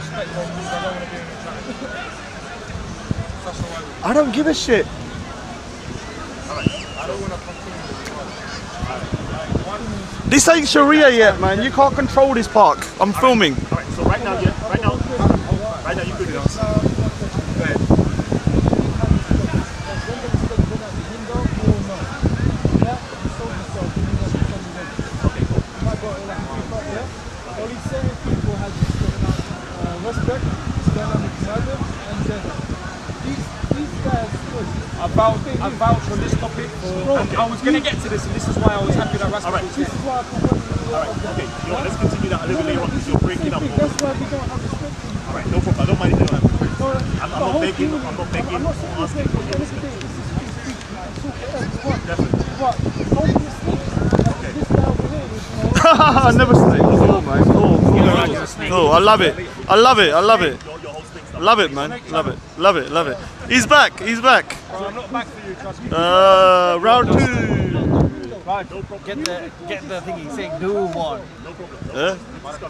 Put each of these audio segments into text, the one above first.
respect though, because I don't want to be in your channel. That's all right. I don't give a shit. I don't want to continue with it. This ain't Sharia yet, man. You can't control this park. I'm filming. Alright, so right now, you could do this. Respect, Islamic mother, and these guys, I vouch on this topic. I was going to get to this, and this is why I was happy that Rascal was here. This is why I can work with you. Alright, okay, you know what, let's continue that a little later on because you're breaking up. That's why we don't have respect for you. Alright, no problem, I don't mind if you don't have respect. I'm not begging, I'm not saying this is Definitely. What? Don't be a snake. This guy over here is, I never snake. Cool, man. Cool. I love it. I love it. I love it. Love it, man. Love it. Love it. Love it. He's back. He's back. I'm not back for you, trust me. Round 2. Right, get the thing. He's saying do one. No problem. Yeah?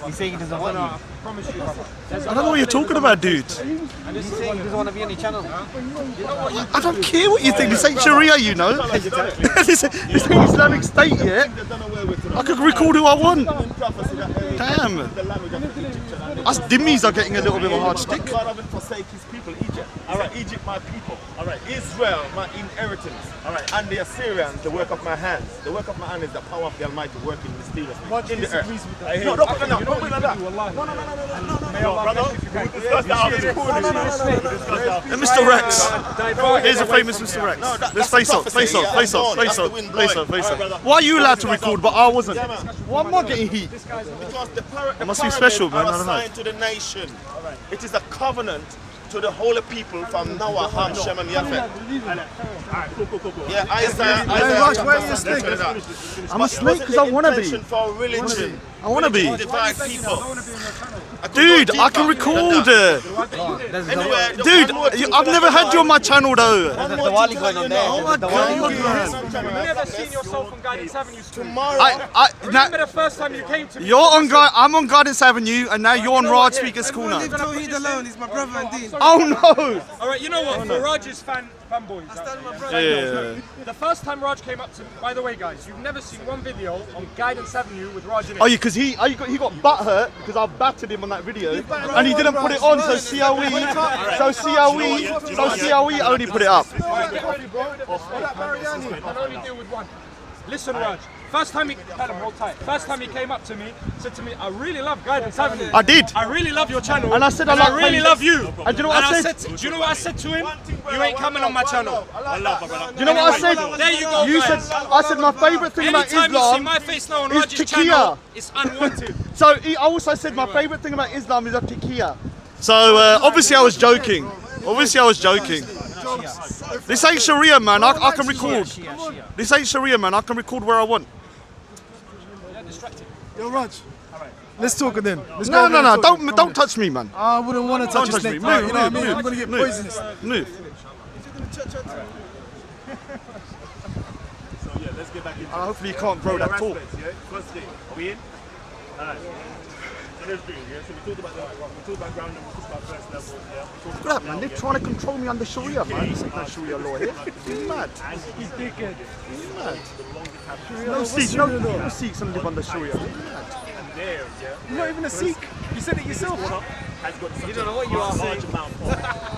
He's saying he doesn't want you. I promise you, brother. I don't know what you're talking about, dude. And he's saying he doesn't want to be on your channel. I don't care what you think. This ain't Sharia, you know. This ain't Islamic State yet. I could record who I want. Damn. Us dhimmis are getting a little bit of a hard stick. God haven't forsake his people, Egypt. Alright, Egypt, my people. Alright, Israel, my inheritance. Alright, and the Assyrians, the work of my hands. The work of my hand is the power of the Almighty working mysteriously in the earth. No, don't put it down. Don't put it down. No, brother. Mr. Rex. Here's a famous Mr. Rex. Let's face off. Face off. Face off. Face off. Face off. Face off. Why are you allowed to record, but I wasn't? Why am I getting heat? Because the must be special, man. I don't know. assigned to the nation. It is a covenant to the holy people from Noah, Ham, Shem, and Japheth. Yeah, Isaiah. Raj, where are you snake? I'm a snake because I want to be. For religion. I want to be. Divide people. Dude, I can record. Dude, I've never had you on my channel though. There's a Diwali going on there. Oh my God, You've never seen yourself on Guidance Avenue Tomorrow. Remember the first time you came to me? I'm on Guidance Avenue, and now you're on Raj Speaker's Corner. Leave Taweed alone, he's my brother and Dean. Oh no! Alright, you know what? For Raj's fanboys. Yeah. The first time Raj came up to me, by the way, guys, you've never seen one video on Guidance Avenue with Raj in it. Oh, yeah, because he got butt hurt because I battered him on that video, and he didn't put it on. So see how we only put it up. Alright, get ready, bro. I can only deal with one. Listen, Raj. First time Kalam, hold tight. First time he came up to me, said to me, "I really love Guidance Avenue. I did. I really love your channel." And I said, I really love you. And do you know what I said? Do you know what I said to him? You ain't coming on my channel. Do you know what I said? There you go, You guys. said, I said my favourite thing about Anytime you see Islam my face now on is Raj's channel, Tikia. it's unwanted. So he also said my favourite thing about Islam is a tikia. So obviously I was joking. This ain't Sharia, man. I can record. This ain't Sharia, man. I can record where I want. Yo, Raj. Let's talk then. No. Don't touch me, man. I wouldn't want to touch Don't your touch me. snake. Move, You know what I mean? move, I'm going to get move. poisonous. Move. So yeah, let's get back into it. Hopefully you can't grow that tall. First day. Are we in? Alright. So let's do it, yeah? So we talked about ground number, we talked about first level, yeah? Look at that, man. They're trying to control me under Sharia, man. This ain't no Sharia law here. He's mad. He's mad. No Sikhs don't live under Sharia. And there, yeah? You're not even a Sikh. You said it yourself. Has got such You don't know what you are saying.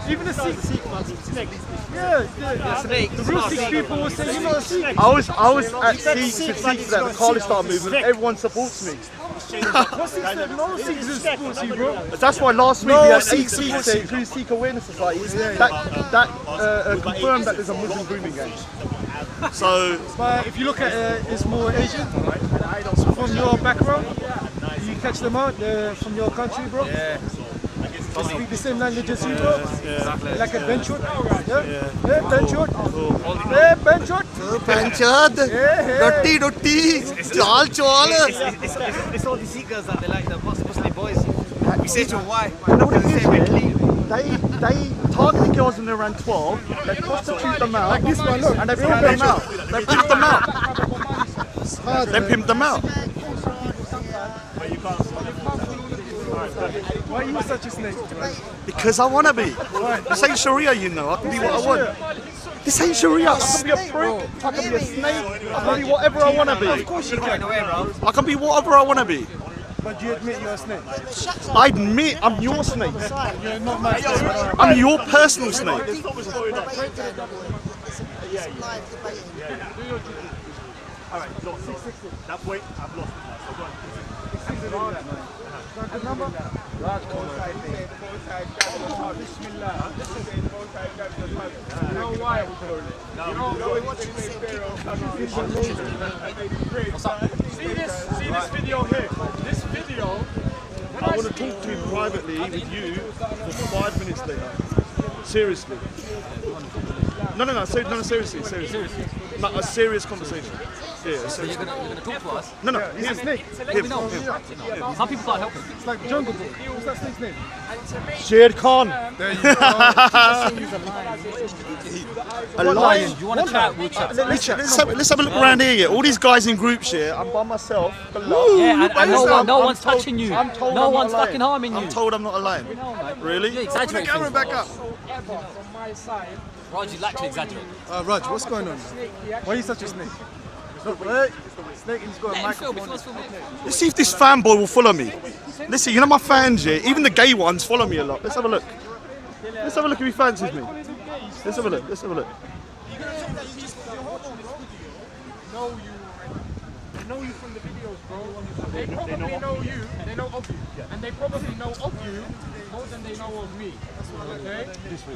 Even a Sikh. Snake. Yeah. Snake. The real Sikh people will say you're not a Sikh. I was at Sikhs at the Khalistan movement. Everyone supports me. What Sikh said? No Sikhs supports you, bro. That's why last week No, we had 8 Sikhs Sikhs, support including Sikh Awareness Society, that confirmed that there's a Muslim grooming gang. So, But if you look at it's more Asian. From your background, you catch them out from your country, bro. Yeah. They speak the same language as you, bro. Like a benchot. Yeah, benchot. Panchad, roti, chal. It's all the Seekers that they like the Muslim boys. We say to them why? You know what it is, they target the girls when they're around 12, they prostitute them out, and they pimp them out. They pimp them out. They pimp them out. Why are you such a snake? Because I want to be. This ain't Sharia, you know. I can be what I want. This ain't Sharia. I can be a prick. I can be a snake. I can be whatever I want to be. Of course you can. I can be whatever I want to be. But you admit you're a snake. I admit I'm your snake. You're not my snake. I'm your personal snake. Alright, look, that point, I've lost it now, so go on. Good number? You know why? See this video here. This video. I want to talk to him privately with you for 5 minutes later. Seriously. No, seriously. No, a serious conversation. Yeah, So you're gonna talk to us? No, He's a snake. him. Some people can't help it. It's like Jungle Book. What's that snake's name? Sher Khan. There you go. A lion. You want to chat? We'll chat. Let's have a look around here. Yeah. All these guys in groups here. I'm by myself. Yeah, and no one's touching you. I'm told No I'm one's not a fucking lion. harming you. I'm told I'm not a lion. Really? You exaggerate things. back up. From my side. Raj, you like to exaggerate. Raj, what's going on? Why are you such a snake? Look, wait. Snake, he's got a Let him film. If he microphone. wants to film it. Let's see if this fanboy will follow me. Listen, you know my fans, yeah? Even the gay ones follow me a lot. Let's have a look. Let's have a look if he fancies me. Let's have a look. Let's have a look. They know you from the videos, bro. They probably know you. They know of you, and they probably know of you more than they know of me. Okay.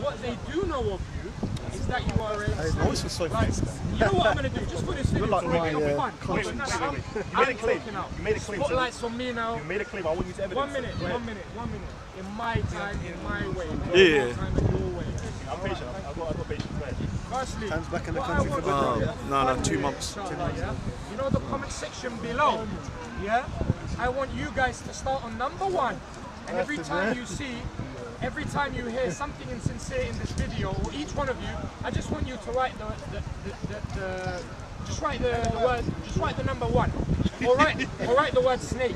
What they do know of you is that you are a. Voice was so Like, you know what I'm gonna do? Just put this in. like my, I'm You made a claim. You made a claim. Spotlights on me now. You made a claim. I want you to evidence. 1 minute. 1 minute. 1 minute. In my time, in my way. Yeah. Your time and your way. I'm patient. I've got patience. Go ahead. Firstly, back in the what I country for want- good. No, 2 months. Yeah? You know the comment section below, yeah? I want you guys to start on number 1. And every time you hear something insincere in this video, or each one of you, I just want you to write just write the number 1. Or write the word snake.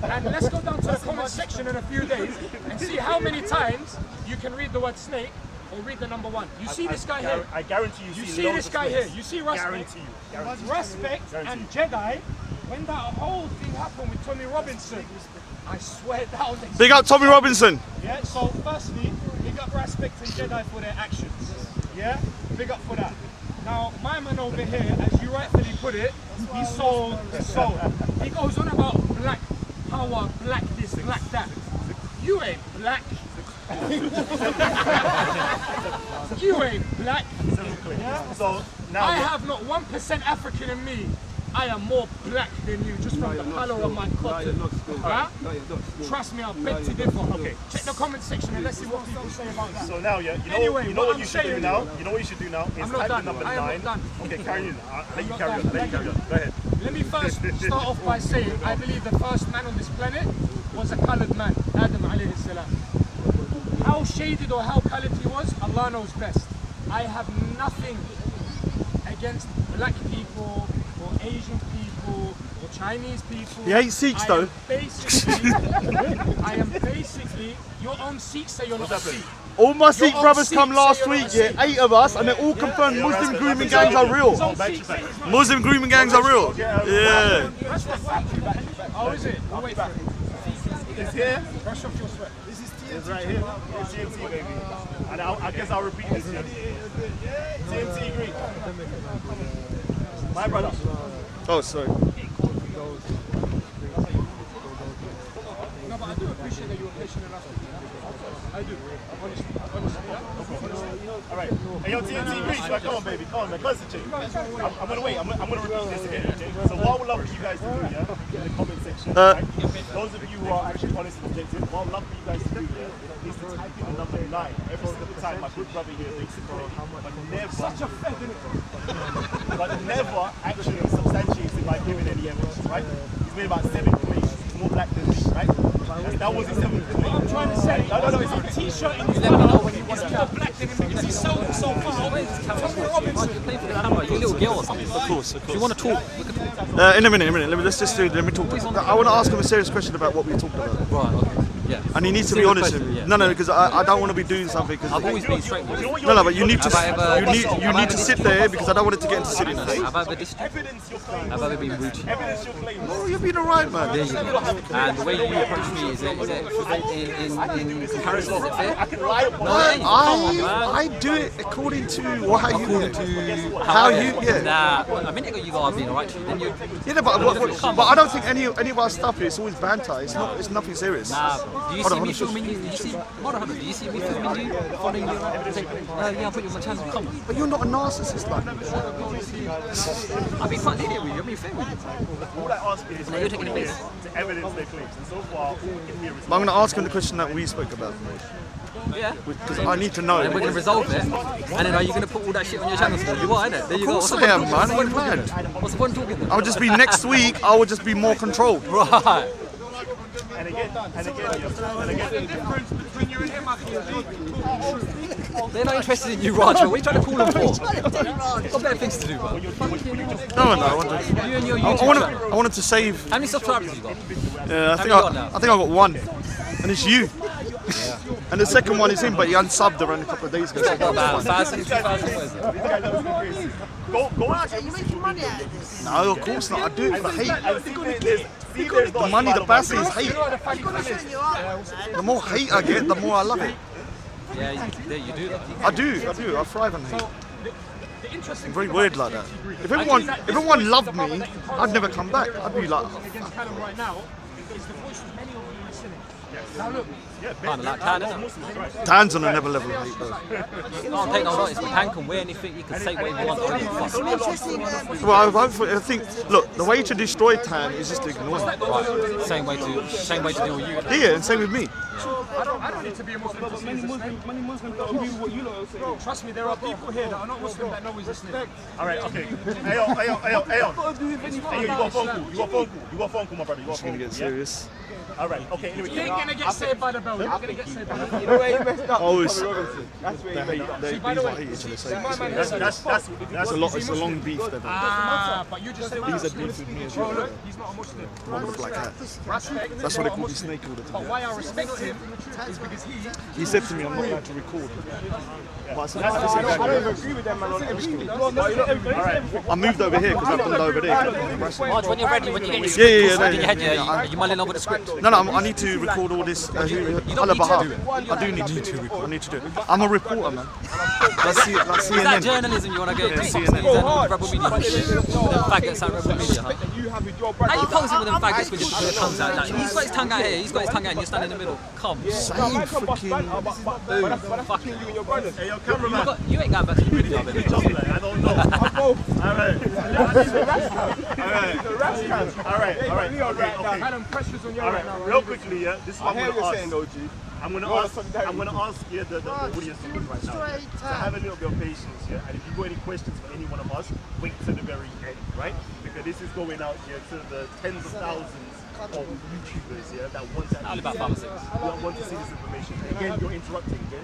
And let's go down to the comment section in a few days and see how many times you can read the word snake or read the number 1. You see this guy here? I guarantee you. You see this guy here? You see Respect? Guarantee you. Respect and Jedi, when that whole thing happened with Tommy Robinson, I swear down. Big up Tommy Robinson. Yeah, so firstly, big up Respect and Jedi for their actions. Yeah, big up for that. Now, my man over here, as you rightfully put it, he sold his soul. He goes on about black power, black this, black that. You ain't black. You ain't black. Yeah? So now I have not 1% African in me. I am more black than you, just from the colour of my cotton. Huh? Trust me, I'll beg to differ. Okay. Check the comment section and let's see what people say about that. So now, yeah, you know, Anyway, you know what what I'm you should do saying- now? You know what you should do now? Is I'm not type done. the number I am 9. not done. Okay, carry on. Let you not carry done. on. Let you Thank carry you. on. Go ahead. Let me first start off by saying I believe the first man on this planet was a coloured man, Adam alayhi salam. How shaded or how coloured he was, Allah knows best. I have nothing against black people or Asian people or Chinese people. He hates Sikhs though. I am basically, your own Sikhs say you're not a Sikh. All my Sikh own brothers Sikhs come say last you're week, not a yeah, Sikh. 8 of us, and they're all confirmed Muslim grooming gangs are real. His own Sikhs say he's not. Muslim grooming gangs are real. Yeah. Brush off sweat. Oh, is it? Oh, wait for it. It's here. Brush off your sweat. It's right here. It's TNT, baby. And I guess I'll repeat this. Yeah. TNT green. My brother. Oh, sorry. No, but I do appreciate that you were patient enough. I do. Honestly, yeah? All right. Hey, yo, TNT green. Right, come on, baby. Come on, man. Concentrate. I'm gonna wait. I'm gonna repeat this again. Okay? So what I would love for you guys to do, yeah, in the comment section, right? Those of you who are actually honest and objective, what I would love for you guys to do, yeah, is to type in the number 9 every single time. My good brother here thinks it's but never. Such a fed, but never actually substantiates it by giving any evidence, right? He's made about 7 claims. He's more black than me, right? That was his 7th claim. I'm trying to say, No, it's a t-shirt in his Let me know when you He's more black than him because he's so far away. Tommy Robinson. You're playing for the camera. You're a little girl or something. Of course. If you want to talk, we can talk. In a minute. Let me talk. I want to ask him a serious question about what we talked about. Right, okay. Yeah. And he needs to be Serious honest with question, me. yeah. No, because I don't want to be doing something. Cause I've always been straight with you. no, but you need to Have I ever- you need to sit there because I don't want it to get into silliness. Have I ever dissed you? Have I ever been rude to you? Oh, you've been alright, man. There you go. And the way you approach me, is it in comparison, is it fair? No, it ain't. Come on, man. I do it according to how you According to how you yeah. Nah, a minute ago you got being alright to you, then you. Yeah, but I don't think any of our stuff here, it's always banter. It's nothing serious. Nah, bro. Do you Hold see on, me hold on. filming you? Do you see? Hold on, do you see me filming you, following you around? Yeah, I'll put you on my channel. Come on. But you're not a narcissist, like. I'll be quite lenient with you. I'll be fair with you. All I ask is No, you're taking the piss. to evidence their claims. And so far, all we can hear is But I'm going to ask him the question that we spoke about. Yeah. Because I need to know. And we're going to resolve it. And then are you going to put all that shit on your channel still? You are, innit? There you go. Of course I am, man. Are you mad? What's the point of talking then? I would just be next week. I would just be more controlled. Right. and again, the difference between you and him, I think, They're not interested in you, Roger. What are you trying to call them for? Got better things to do, man. No. You and your I YouTube channel. wanted to save. How many subscribers have you got? Yeah, I think you got now? I think I got one, and it's you. And the second one is him, but he unsubbed around a couple of days ago. So that About was fine. 1,000, 2,000, what is it? go Roger, you making money out of this? No, of course not. I do it for hate. the The money, the pass is hate. You've got to show your art, man. The more hate I get, the more I love it. Yeah, you do that. I do. I thrive on hate. I'm very weird like that. If everyone loved me, I'd never come back. I'd be like, against Kalam right now is the voice of many of you listening. Now look, Kind of like Tan, innit? Tan's on another level of hate though. You can't take no notice, but Tan can wear anything, he can say what he wants. Don't give a fuck. Interesting. Well, I think, look, the way to destroy Tan is just to ignore him. Right. Same way to deal with you. Yeah, and same with me. I don't need to be a Muslim, but many Muslims don't do what you lot are saying. Trust me, there are people here that are not Muslim that know he's listening. All right, okay. Hey, you got a phone call. You got a phone call, my brother. You got a It's gonna phone get call. serious. All right, okay. Anyway, You ain't gonna get saved by the bell. You're gonna get saved by the bell. Oh, it's That's where they you hate, by the way, each other. So my man it's that's a lot. It's a long beef. They've got. but you just said These are beef with me as well. he's not a Muslim. One with a black hat. Respect. That's what they call me, Snake all the But time. why I respect him is because He said to me, I'm not allowed to record. But I said, I don't even agree with them man on everything. I moved over here because I've gone over there. Marge, when you're ready, when you get your Yeah, script yeah, in your head, are you mulling over the script? No, I need to record all this. don't need to do I do need to record. I need to do it. I'm a reporter, man. That's Is that CNN. journalism you want to get into? CNN. Is that Rebel Media? Them faggots at Rebel Media, huh? How you posing with them faggots with your tongues out? Like, he's got his tongue out here, he's got his tongue out, and you're standing in the middle. Come. Same freaking. Fuck you. Hey, yo, cameraman. You ain't going back to the movie club, innit? I don't know. All right. Okay. Pressures on you All right right, now. real quickly, yeah. This is what I'm gonna ask. OG. I'm gonna ask yeah, the audience right now. So have a little bit of patience, yeah. And if you got any questions for any one of us, wait to the very end, right? Because this is going out here to the tens of thousands of YouTubers, yeah, that want to Only about 5 or 6. want to see this information. Again, you're interrupting, yeah.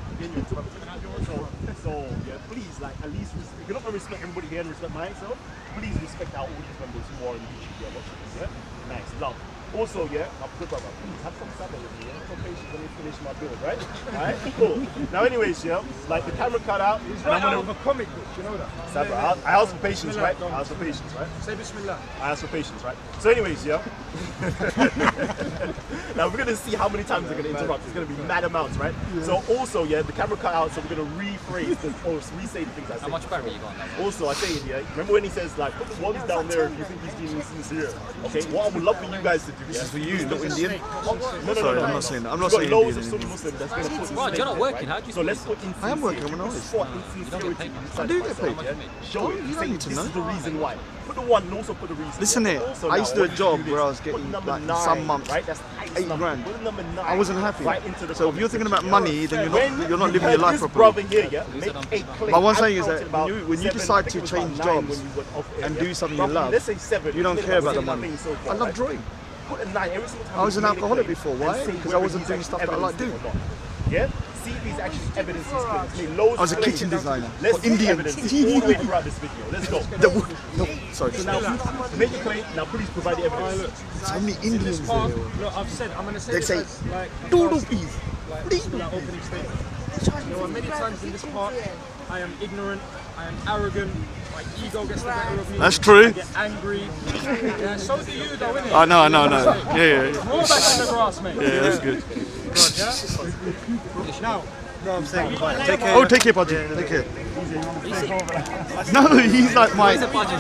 So yeah, please, like, at least if you're not gonna respect everybody here and respect myself, please respect our audience members who are on YouTube here watching this, yeah. Nice, love. Also, yeah, my good brother, please have some salad with me, yeah? Some patience when you finish my build, right? Alright, cool. Now, anyways, yeah, like the camera cut out, and I'm gonna. With a comic book, you know that. I asked for patience, right? I asked for patience, right? Say Bismillah. I asked for patience, right? So, anyways, yeah. Now we're gonna see how many times they're gonna interrupt. It's gonna be mad amounts, right? So also, yeah, the camera cut out, so we're gonna rephrase this or re-say the things I said. How much battery you got on that? Also, I say it, yeah. Remember when he says like, put the ones down there if you think he's being sincere. Okay, what I would love for you guys to do. This is for you, not Indian. No, Sorry, I'm not saying that. I'm not We've saying got loads Indian of Sunni anymore. Muslims that's gonna put. Right, you're not working, how do you So let's put in. I am working, I'm an artist. Put in You don't get paid, man. I do get paid. Show it. You don't Say need to this know. is the reason why. Put the one and also put the reason. Listen here, Also I used to now, do a job do where I this. was getting, Put number like, 9, some months, right? That's the highest 8 number. grand. Put number 9 I wasn't happy. Right into the So if you're thinking about comments money, then section, you're not you living your heard life this properly. brother here, yeah, make a claim. But what I'm I saying is counted that about when you 7, decide I think to it was change about 9 jobs when you went off air, and yeah. do something you Roughly, love, let's say 7. you don't Let's care say about the 7 money. so far, I love right? drawing. Put a 9 every single time. I was you an make a alcoholic claim before. and Why? say Because I whether wasn't he's doing actually stuff that I like evidencing doing. or not. Yeah? See if he's actually evidencing his claims. Made loads I was a of claims. kitchen designer Let's for see Indian. evidence all the way throughout this video. Let's go. Sorry. So now, make your claim. Now, please provide the evidence. So many Indians there. Look, I've said, I'm going to say They this say, as, like, doodle peas. that opening statement. There are many times in this park I am ignorant, I am arrogant, my ego gets the better of me. That's true. I get angry. Yeah, so do you though, innit? I know. Yeah. More back in the grass, mate. Yeah, that's good. Now, No, I'm saying goodbye. Oh, take care, buddy. Take care. No, he's like my.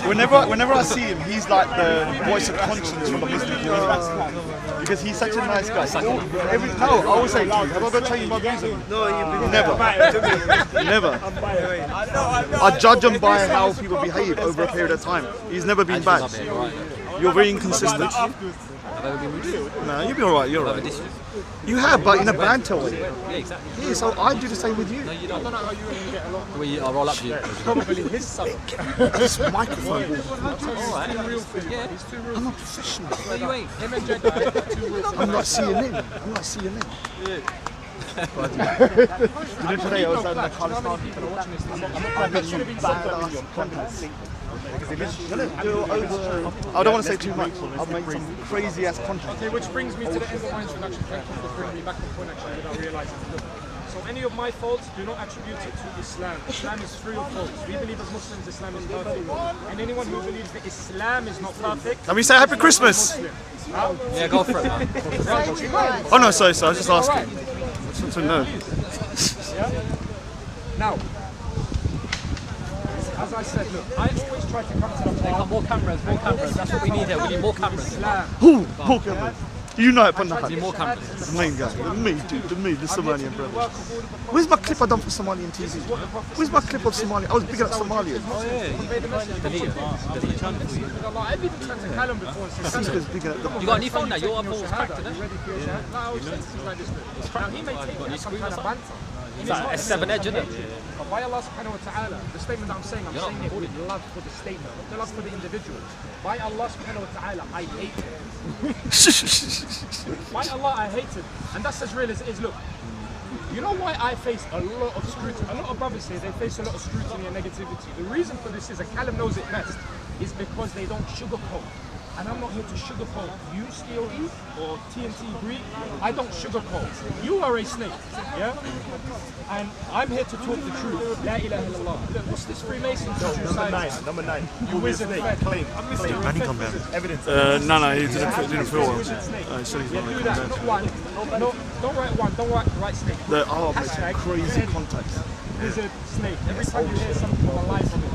Whenever I see him, he's like the voice of conscience for the Muslim community. Because he's such a nice guy. No, I always say, have I ever told you my views on him? No, Never. I judge him by how people behave over a period of time. He's never been bad. You're very inconsistent. No, you'll be alright, you're alright. You have, but in a banter way. Yeah, exactly. Yeah, so I do the same with you. No, you don't. I don't know how you really get along. The way you, I'll roll up to you. probably his son. This microphone. Alright. Yeah. I'm not professional. No, you ain't. Him and Jedi are two real I'm like CNN. You know, today I was at the Kalams. I met some badass contacts. I don't want to say too much. I've made some crazy ass contacts. Okay, which brings me to the end of my introduction. Thank you for bringing me back on point actually without realizing. Look, so any of my faults, do not attribute it to Islam. Islam is free of faults. We believe as Muslims Islam is perfect. And anyone who believes that Islam is not perfect, Let me say Happy Christmas. Yeah, go for it, man. Oh no, sorry, I was just asking. I just want to know. now, as I said, look, I always try to come to the park. More cameras, more cameras. That's what we need here. We need more cameras. Islam. Who? Paul Cameron. You know it, Panda. We need more cameras. The main guy. The Somalian brother. Where's my clip I done for Somalian TV? Where's my clip of Somalia? I was bigging up Somalians. I've been trying to Kalam before. He's bigging up the. You got a new phone now? Your phone's cracked, isn't it? Now he may take it as some kind of banter. It's like a 7 edge, isn't it? But by Allah subhanahu wa ta'ala, the statement that I'm saying it with love for the statement, not the love for the individual. By Allah subhanahu wa ta'ala, I hate it. By Allah, I hate it. And that's as real as it is. Look, you know why I face a lot of scrutiny? A lot of brothers say they face a lot of scrutiny and negativity. The reason for this is, and Kalam knows it best, is because they don't sugarcoat. And I'm not here to sugarcoat you, Steely, or TNT Greek. I don't sugarcoat. You are a snake, yeah? And I'm here to talk the truth. La ilaha illallah. Look, what's this Freemason? Number 9. You wizard effect. Claim. Can he come down? Evidence. No, he didn't feel well. He said he's not Do going to that, come not down. one. No, don't write one, don't write snake. There are Hashtag crazy contacts. wizard snake. Every time you hear something on a lie from it,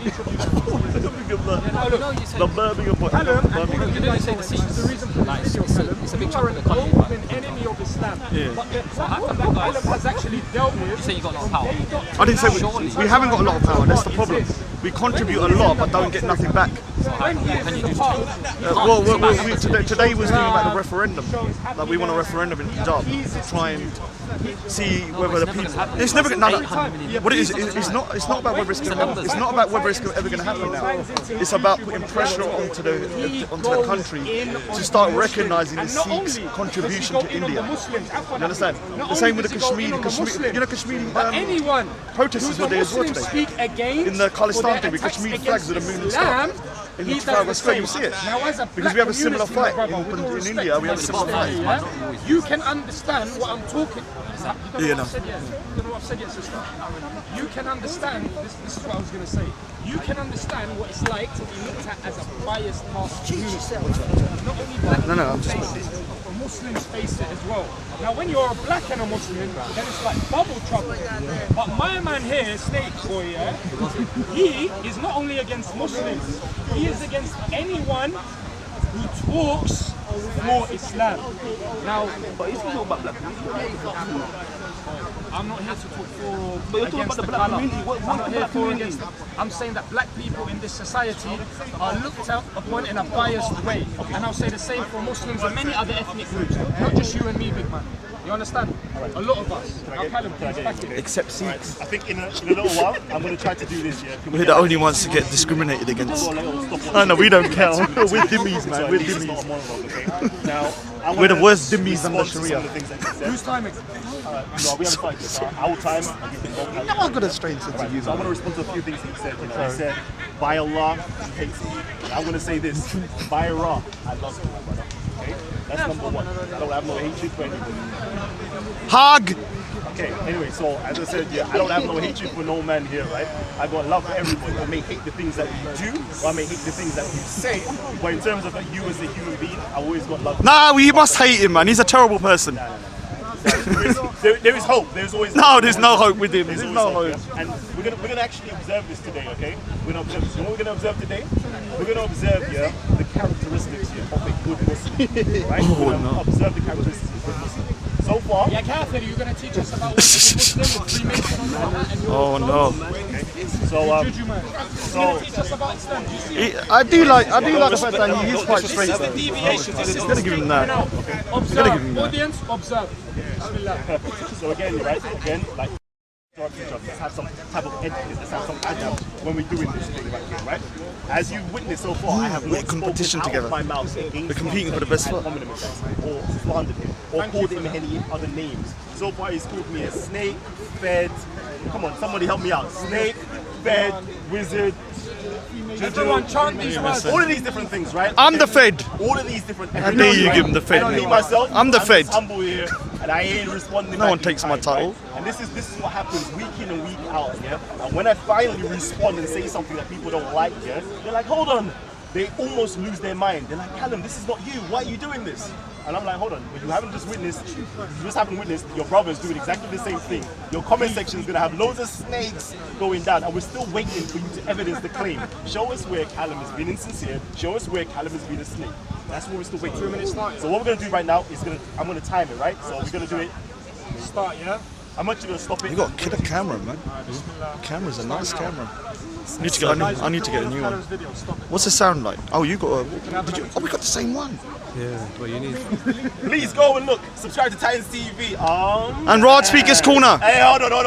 each of you. No, you said. The Birmingham boy. You didn't say the This is the seats. reason for Like, this video, it's a big you chunk are of an the country, right? open enemy of Islam. Yeah. But the platform that Kalam has actually dealt with. You say you got a lot of power. I didn't say we haven't got a lot of power. That's the problem. We contribute a lot, but don't get nothing back. When he is in the park, Today was doing about the referendum. Like we want a referendum in Punjab to try and see whether the people. It's never going to. What it is, it's not about whether it's ever going to happen now. It's about putting pressure onto the country to start recognising the Sikhs' contribution to India. You understand? The same with the Kashmiri. You know, Kashmiri anyone protesters were there as well today. speak against In the Khalistan thing, or with their Kashmiri attacks flags with against the moon and star. Islam, In he the does Trafalgar the Square, same. you see it. Now, as a Because we have a similar black fight community, in with all respect, India. We have a similar fight. yeah, you can understand what I'm talking. Yeah, no. You don't know what I've said yet, sister. You can understand. This is what I was going to say. You can understand what it's like to be looked at as a biased past community. Not only black I'm people face it, but Muslims face it as well. Now, when you're a black and a Muslim, then it's like bubble trouble. But my man here, Snake Boy, yeah, he is not only against Muslims, he is against anyone who talks for Islam. Now, But he's talking about black people. I'm not here to talk for But you're talking about the black community. What I'm not here black for community? against. I'm saying that black people in this society are looked at upon in a biased way. And I'll say the same for Muslims and many other ethnic groups, not just you and me, big man. You understand? A lot of us. Now, Kalam, please back it. Except Sikhs. I think in a little while, I'm going to try to do this, yeah? We're the only ones to get discriminated against. Oh no, we don't care. We're dhimmis, man. We're This is not a dhimmis. monologue, okay? Now, I We're the wanna worst dhimmis under respond to some Sharia. of the things that you said. Who's timing? No, we haven't started yet. Our time, I give them both. No, I've got a strange sense of So I humour. want to respond to a few things that you said. You know, you said By Allah, he hates me. And I'm gonna say this. By Ra, I love you, my brother. Okay? That's number one. I don't have no hatred for anybody. Hug. Okay, anyway, so as I said, yeah, I don't have no hatred for no man here, right? I got love for everybody. I may hate the things that you do, or I may hate the things that you say, but in terms of you as a human being, I always got love. Nah, well, you must hate him, man. He's a terrible person. There is hope. There's always No, there's no hope with him. There's There's always no hope, hope. yeah? And we're gonna actually observe this today, okay? We're gonna observe this. You know what we're gonna observe today? We're gonna observe the characteristics of a good Muslim, right? We're gonna observe the characteristics of a good Muslim. So far, Yeah, Kafir, you're going to teach us about what Muslim with Freemasons and your Oh no. so so teach us about Islam. Do you see I do like the fact that he is quite straight. the deviation? This is Gonna give him that. Observe, audience, observe. Bismillah. So again, right? Again, like let's have some type of etiquette. Let's have some adab when we're doing this thing right here, right? As you've witnessed so far, I have We're not in competition spoken together. out of my mouth against We're competing for the best him, spot. or slandered him, or called him any other names. So far, he's called me a snake, fed. Come on, somebody help me out. Snake, fed, wizard. Everyone chant these words. All of these different things, right? I'm the Fed. All of these different. How dare you give him the Fed? I don't need myself. I'm the just Fed. humble here, and I ain't responding. No back one in takes my kind, title. right? And this is what happens week in and week out, yeah. And when I finally respond and say something that people don't like, yeah, they're like, hold on. They almost lose their mind. They're like, Kalam, this is not you. Why are you doing this? And I'm like, hold on, but you just haven't witnessed your brothers doing exactly the same thing. Your comment section is gonna have loads of snakes going down, and we're still waiting for you to evidence the claim. Show us where Kalam has been insincere. Show us where Kalam has been a snake. That's what we're still waiting. 2 minutes started. So what we're gonna do right now is I'm gonna time it, right? So we're gonna do it. Start, yeah? I'm actually gonna stop it. You got a killer camera, man. Camera's a nice camera. I need to get a new one. Video, stop it. What's it sound like? Oh, you got a. Oh, we got the same one. Please go and look. Subscribe to Titans TV. And Rod Speaker's Corner. Hey, hold on. Hold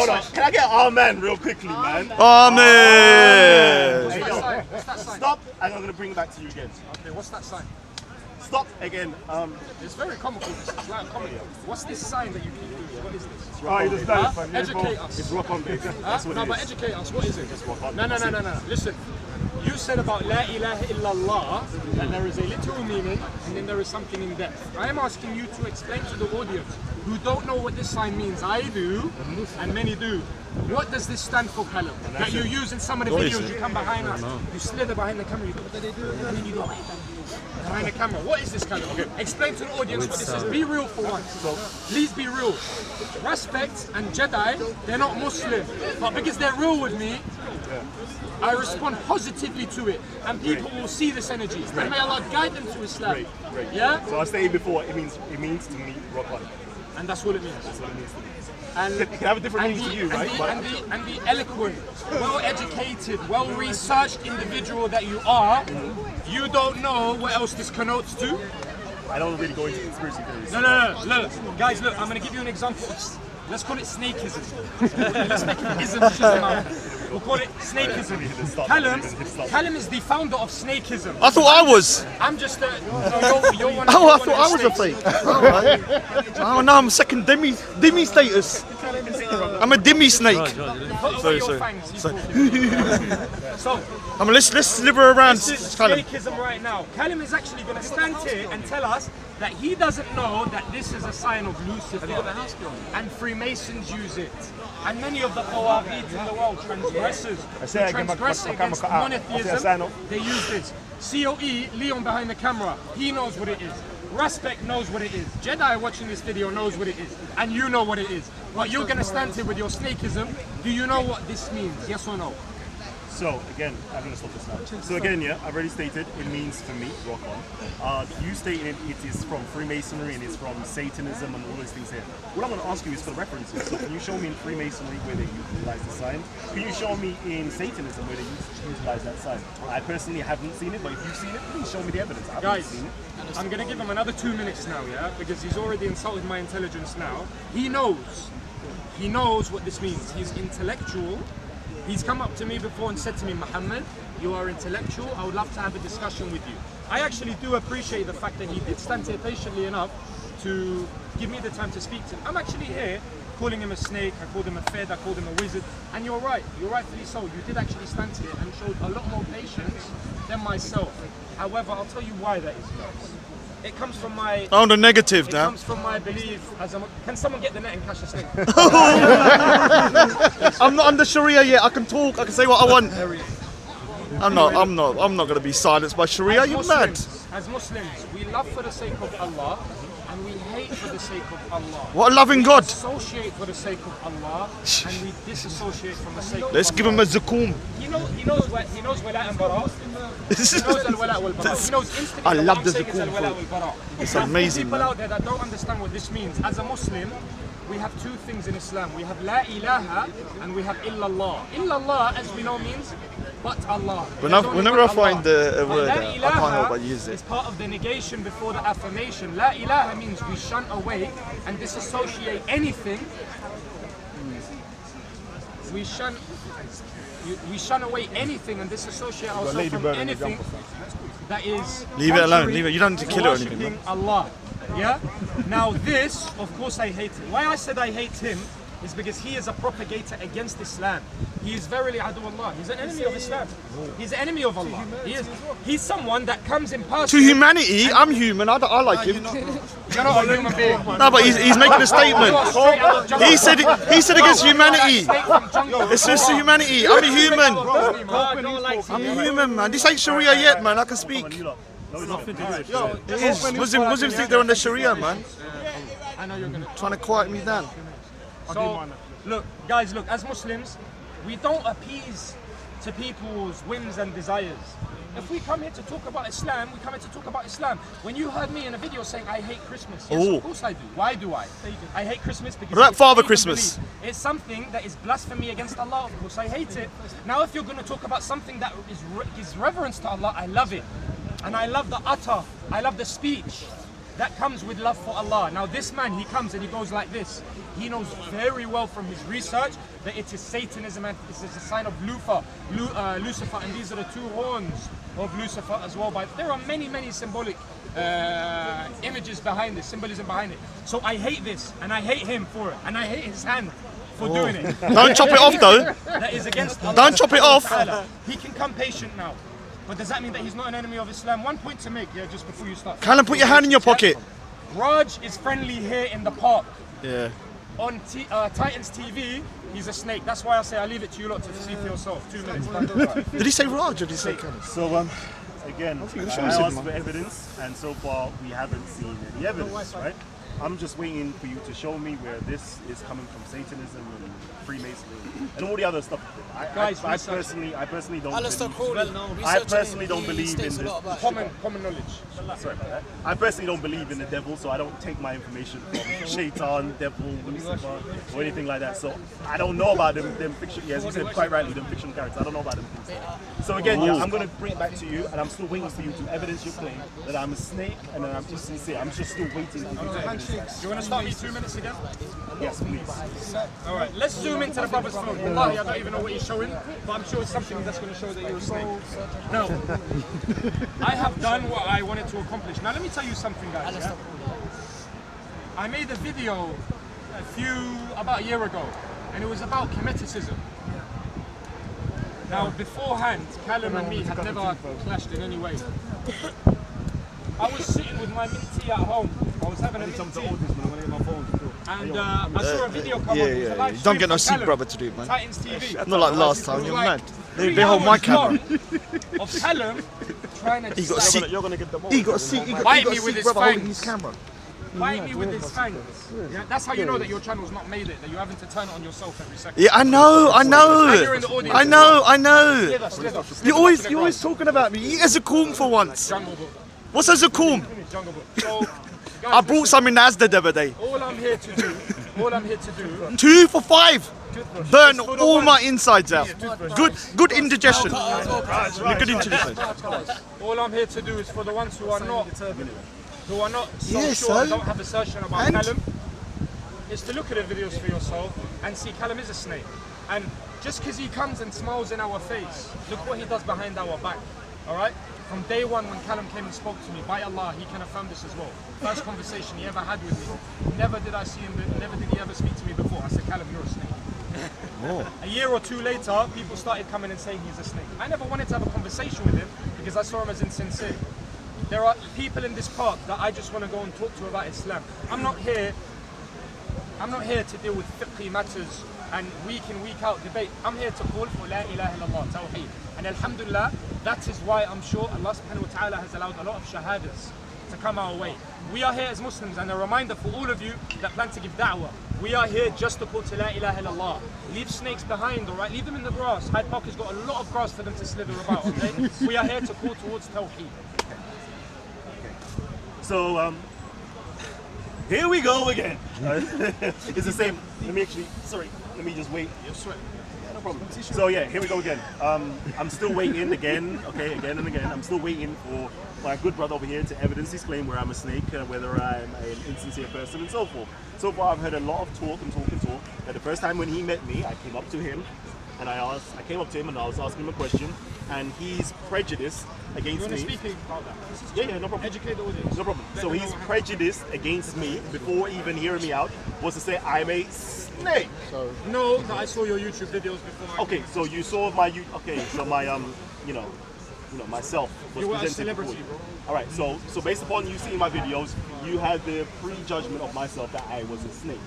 on. Can I get man real quickly, man? Amen. Hey, yo, What's that sign? stop, and I'm gonna bring it back to you again. Okay, what's that sign? Stop again. It's very comical. It's like a comedy. What's this sign that you keep doing? What is this? Oh, you just done it, fam. Educate us. It's rock on, baby. That's what No, it but is. educate us. What is it? rock on. No. Listen. You said about La ilaha illallah that there is a literal meaning and then there is something in depth. I am asking you to explain to the audience who don't know what this sign means. I do, and many do. What does this stand for, Kalam? That you use in some of the videos. You come behind us, you slither behind the camera, you go, what do they do? And then you go behind the camera. What is this, Kalam? Okay. Explain to the audience what this is. Be real for once. So, please be real. Respect and Jedi, they're not Muslim, but because they're real with me, I respond positively to it, and people will see this energy. And may Allah guide them to Islam. Great. Yeah? So I was saying before, it means to me rock on. And that's what it means. That's what it means to me. And It can have a different meaning to you, right? And the eloquent, well-educated, well-researched individual that you are, you don't know what else this connotes to. I don't really go into conspiracy theories. No. Look, guys, look. I'm going to give you an example of. Let's call it snakeism. Let's make it ism. We'll call it snakeism. Kalam is the founder of snakeism. I thought I was. I'm just a. No, you're one. Oh, I you're one thought I of was the a snakes. fake. Alright. Oh no, I'm second demi status. I'm a demi snake. Put Sorry. away your fangs, he's talking. So, Let's slither around. this is Kalam. snakeism right now. Kalam is actually going to stand here and tell us that he doesn't know that this is a sign of Lucifer. And Freemasons use it. And many of the Taweed in the world, transgressors, who transgress against monotheism, they use this. COE, Leon behind the camera, he knows what it is. Respect knows what it is. Jedi watching this video knows what it is. And you know what it is. But you're going to stand here with your snakeism. Do you know what this means? Yes or no? So again, I'm gonna stop this now. So again, yeah, I've already stated it means for me, rock on. You stated it is from Freemasonry and it's from Satanism and all those things here. What I'm gonna ask you is for references. So can you show me in Freemasonry where they utilize the sign? Can you show me in Satanism where they utilize that sign? I personally haven't seen it, but if you've seen it, please show me the evidence. I haven't Guys, seen it. I'm going to give him another 2 minutes now, yeah? Because he's already insulted my intelligence now. He knows. He knows what this means. He's intellectual. He's come up to me before and said to me, Muhammad, you are intellectual. I would love to have a discussion with you. I actually do appreciate the fact that he did stand here patiently enough to give me the time to speak to him. I'm actually here calling him a snake, I called him a fed, I called him a wizard. And you're right, you're rightfully so. You did actually stand here and showed a lot more patience than myself. However, I'll tell you why that is. It comes from my... Oh, the negative now. It comes from my belief as a... Can someone get the net and catch a snake? I'm not under Sharia yet. I can talk. I can say what I want. I'm not going to be silenced by Sharia. You're mad. As Muslims, we love for the sake of Allah, and we hate for the sake of Allah. What a loving God. We associate for the sake of Allah, and we disassociate from the sake of Allah. Let's give him a zakum. He knows wala and bara. He knows al-wala wal-bara. He knows instantly I love the saying is zakum. al-wala wal-bara. It's amazing, People man. out there that don't understand what this means. As a Muslim, we have two things in Islam. We have la ilaha and we have illallah. Illallah, as we know, means but Allah. Whenever I find a word, La I can't help ilaha but use it. is part of the negation before the affirmation. La ilaha means we shun away and disassociate anything. We shun away anything and disassociate ourselves from anything that is Leave it alone. contrary Leave it. You don't need to kill it or anything, worshipping man. Allah. Yeah? Now this, of course I hate him. Why I said I hate him is because he is a propagator against Islam. He is verily adu Allah. He's an enemy of Islam. He's an enemy of Allah. He's someone that comes in person. To humanity, I'm human. I like him. You're not a human being. No, but he's making a statement. He said against humanity. It's just humanity. I'm a human. I'm a human, man. This ain't Sharia yet, man. I can speak. It is. Muslims think they're under Sharia, man. I know you're gonna Trying to quiet me down. So, look, guys, look, as Muslims, we don't appease to people's whims and desires. If we come here to talk about Islam, we come here to talk about Islam. When you heard me in a video saying I hate Christmas, yes, of course I do. Why do I? I hate Christmas because What about it's Father pagan Christmas? belief. It's something that is blasphemy against Allah. Of course, I hate it. Now, if you're going to talk about something that is reverence to Allah, I love it. And I love the utter, I love the speech that comes with love for Allah. Now this man, he comes and he goes like this. He knows very well from his research that it is Satanism and this is a sign of Lucifer, and these are the two horns of Lucifer as well. But there are many, many symbolic images behind this, symbolism behind it. So I hate this, and I hate him for it, and I hate his hand for doing it. Don't chop it off, though. That is against Allah. Don't chop it off. He can come patient now. But does that mean that he's not an enemy of Islam? One point to make, yeah, just before you start. Kalam, put your hand in your pocket. Raj is friendly here in the park. Yeah. On Titans TV, he's a snake. That's why I say I leave it to you lot to see for yourself. 2 minutes. Did he say Raj or did he say Kalam? So again, I asked for evidence, and so far we haven't seen any evidence, right? I'm just waiting for you to show me where this is coming from, Satanism and Freemasonry and all the other stuff. I personally don't. I personally don't believe in the common knowledge. Sorry about that. I personally don't believe in the devil, so I don't take my information from Shaitan, devil, Lucifer, or anything like that. So I don't know about them fiction. Yes, you said quite rightly, them fictional characters. I don't know about them things. So again, yeah, I'm going to bring it back to you, and I'm still waiting for you to evidence your claim that I'm a snake and that I'm just sincere. I'm just still waiting for you to evidence. You want to start me 2 minutes again? Yes, please. All right, let's zoom into the brother's phone. Wallahi, I don't even know what he's showing, but I'm sure it's something that's going to show that you're a snake. No, I have done what I wanted to accomplish. Now let me tell you something, guys. Yeah? I made a video about a year ago, and it was about Kemeticism. Now beforehand, Kalam and me had never clashed in any way. I was sitting with my mint tea at home. I was having a mint tea. And I saw a video come on. It was a live You don't get no stream seat from brother to do it, man. Titans TV. Not like last time, It was you're like mad. They hold my 3 camera. hours of Kalam trying to He got a seat. He got a seat. He got Bite a me with seat, his brother, holding fangs. his camera. bite me with his fangs. Yeah, that's how you know that your channel's not made it, that you're having to turn it on yourself every second. Yeah, I know. And you're in the audience. I know. Slither. You're always talking about me. Eat a zakum for once. Jungle Book. What's a zakum? Jungle Book. So, guys, I brought some in Asda the other day. all I'm here to do, 2 for 5. Burn all my insides out. Good indigestion. Good indigestion. all I'm here to do is for the ones who are not so Yeah, sure and so? don't have assertion about And? Kalam, is to look at the videos for yourself and see Kalam is a snake. And just because he comes and smiles in our face, look what he does behind our back. Alright? From day one when Kalam came and spoke to me, by Allah, he can affirm this as well. First conversation he ever had with me. Never did I see him, never did he ever speak to me before. I A year or two later, people started coming and saying he's a snake. I never wanted to have a conversation with him because I saw him as insincere. There are people in this park that I just want to go and talk to about Islam. I'm not here to deal with fiqh matters and week in, week out debate. I'm here to call for La ilaha illallah, Tawheed. And alhamdulillah, that is why I'm sure Allah subhanahu wa ta'ala has allowed a lot of shahadas to come our way. We are here as Muslims, and a reminder for all of you that plan to give da'wah. We are here just to call to La ilaha illallah. Leave snakes behind, alright? Leave them in the grass. Hyde Park has got a lot of grass for them to slither about, okay? We are here to call towards Tawheed. So, here we go again. It's the same. Let me just wait. You're sweating. No problem. So yeah, here we go again. I'm still waiting again, okay, again and again. I'm still waiting for my good brother over here to evidence his claim where I'm a snake, whether I'm an insincere person and so forth. So far I've heard a lot of talk. That the first time when he met me, I came up to him and I was asking him a question, and he's prejudiced against You want to me. speak about that? Yeah, no problem. Educate the audience. No problem. So he's prejudiced against me before even hearing me out, was to say I'm a snake. No, that I saw your YouTube videos before. Okay, so you saw my myself was You were a presented celebrity, before. bro. All right, so based upon you seeing my videos, you had the prejudgment of myself that I was a snake.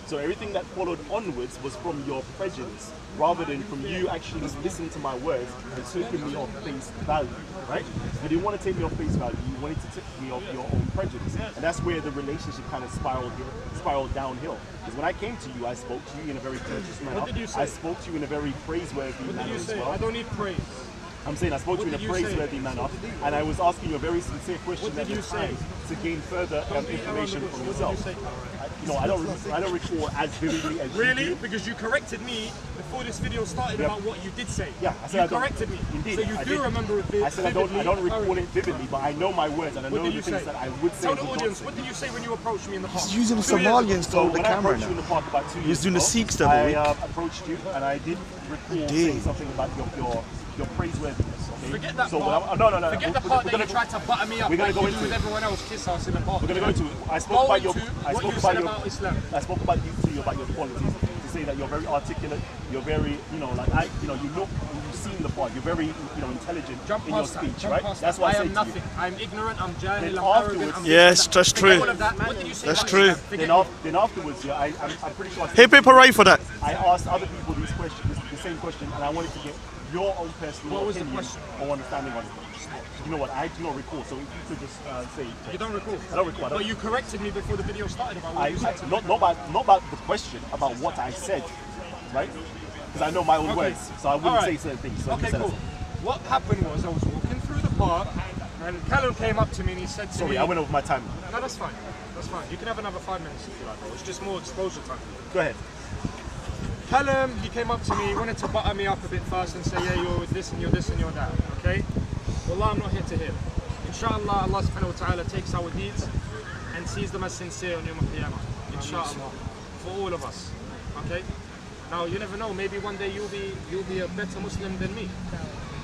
So everything that followed onwards was from your prejudice, rather than from you actually just listening to my words and taking me off face value, right? You didn't want to take me off face value, you wanted to take me off your own prejudice. And that's where the relationship kind of spiraled downhill. Because when I came to you, I spoke to you in a very courteous manner. What did you say? I spoke to you in a very praiseworthy What manner did you as say? well. I don't need praise. I'm saying I spoke to you in a What did you say? praiseworthy manner, and I was asking you a very sincere question What did at the you say? time to gain further information from What yourself. did you say? I don't recall as vividly as you Really? do. Because you corrected me before this video started about what you did say. Yeah, I said you I don't- corrected me. Indeed, So you I do did. remember it vividly. I said I don't recall it vividly, but I know my words and I What know did the you things say? that I would say. Tell and the would not audience, say. what did you say when you approached me in the park? He's using the 2 years ago. Somalians to So hold the when I camera approached you in now. the park about 2 years He's doing the ago, Sikhs the other I week. approached you and I did recall saying something about your praiseworthiness. Okay? Forget that so part. No. Forget the part that you tried to butter me up we're gonna like go you do into with it. everyone else, kiss us in the park. We're gonna go into it. I spoke Go about your. into I what spoke you about said your. about Islam. I spoke about you about your qualities. To say that you're very articulate. You're very, you seem the part. You're very, intelligent Jump in your past speech, that. Jump right? past That's that. what I I said am to nothing. you. I'm ignorant, I'm jahil, Then I'm arrogant, afterwards- I'm Yes, this, that's that. true. Forget all of that, man. What did you say That's about true. Islam? Forget Then afterwards, yeah, I'm pretty sure. I said Hip hip hooray for that. I asked other people these questions, the same question, and I wanted to get your own personal What was the opinion question? or understanding on it. You know what? I do not recall. So if you could just say. You don't recall? I don't recall. But you corrected me before the video started about what you said to me. Not about the question, about what I said, right? Because I know my own words, so I wouldn't All say right. certain things. So you Okay, said cool. What happened was I was walking through the park and Kalam came up to me and he said to me... Sorry, I went over my time. No, that's fine. That's fine. You can have another 5 minutes if you like, bro. It's just more exposure time. Go ahead. Kalam, he came up to me, he wanted to butter me up a bit first and say, yeah, you're this and you're this and you're that, okay? Wallah, I'm not here to hear. Inshallah, Allah subhanahu wa ta'ala takes our deeds and sees them as sincere on Yawm al-Qiyamah. Inshallah. For all of us, okay? Now, you never know, maybe one day you'll be a better Muslim than me.